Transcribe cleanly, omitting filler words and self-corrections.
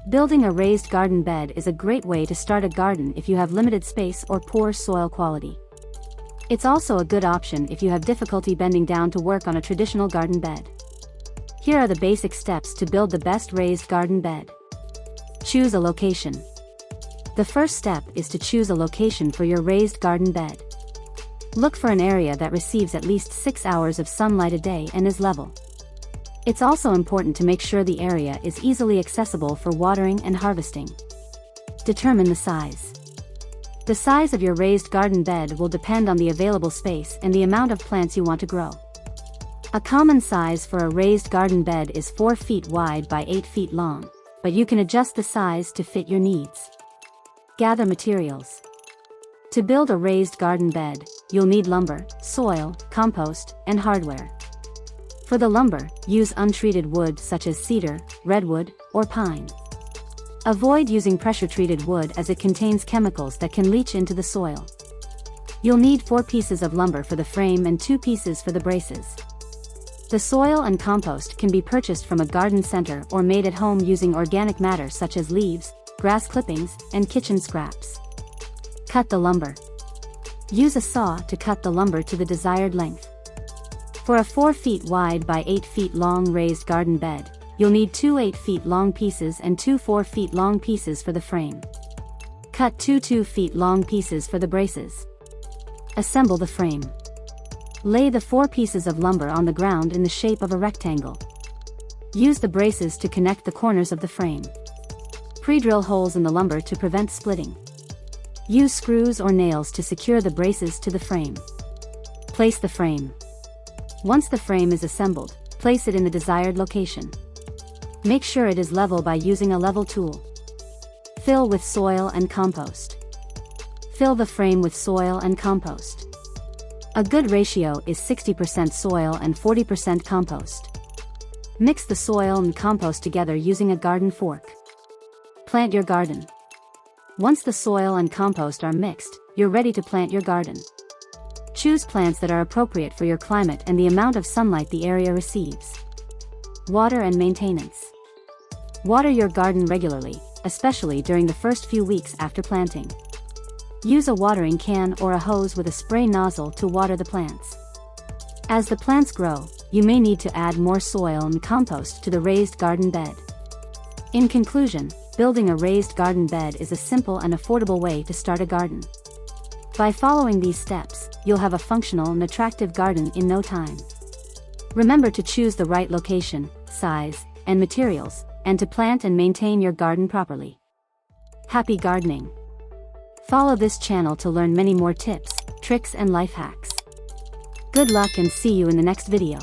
Building a raised garden bed is a great way to start a garden if you have limited space or poor soil quality. It's also a good option if you have difficulty bending down to work on a traditional garden bed. Here are the basic steps to build the best raised garden bed. Choose a location. The first step is to choose a location for your raised garden bed. Look for an area that receives at least 6 hours of sunlight a day and is level. It's also important to make sure the area is easily accessible for watering and harvesting. Determine the size. The size of your raised garden bed will depend on the available space and the amount of plants you want to grow. A common size for a raised garden bed is 4 feet wide by 8 feet long, but you can adjust the size to fit your needs. Gather materials. To build a raised garden bed, you'll need lumber, soil, compost, and hardware. For the lumber, use untreated wood such as cedar, redwood, or pine. Avoid using pressure-treated wood as it contains chemicals that can leach into the soil. You'll need 4 pieces of lumber for the frame and 2 pieces for the braces. The soil and compost can be purchased from a garden center or made at home using organic matter such as leaves, grass clippings, and kitchen scraps. Cut the lumber. Use a saw to cut the lumber to the desired length. For a 4 feet wide by 8 feet long raised garden bed, you'll need 2 8 feet long pieces and 2 4 feet long pieces for the frame. Cut 2 2 feet long pieces for the braces. Assemble the frame. Lay the 4 pieces of lumber on the ground in the shape of a rectangle. Use the braces to connect the corners of the frame. Pre-drill holes in the lumber to prevent splitting. Use screws or nails to secure the braces to the frame. Place the frame. Once the frame is assembled, place it in the desired location. Make sure it is level by using a level tool. Fill with soil and compost. Fill the frame with soil and compost. A good ratio is 60% soil and 40% compost. Mix the soil and compost together using a garden fork. Plant your garden. Once the soil and compost are mixed, you're ready to plant your garden. Choose plants that are appropriate for your climate and the amount of sunlight the area receives. Water and maintenance. Water your garden regularly, especially during the first few weeks after planting. Use a watering can or a hose with a spray nozzle to water the plants. As the plants grow, you may need to add more soil and compost to the raised garden bed. In conclusion, building a raised garden bed is a simple and affordable way to start a garden. By following these steps, you'll have a functional and attractive garden in no time. Remember to choose the right location, size, and materials, and to plant and maintain your garden properly. Happy gardening! Follow this channel to learn many more tips, tricks, and life hacks. Good luck and see you in the next video.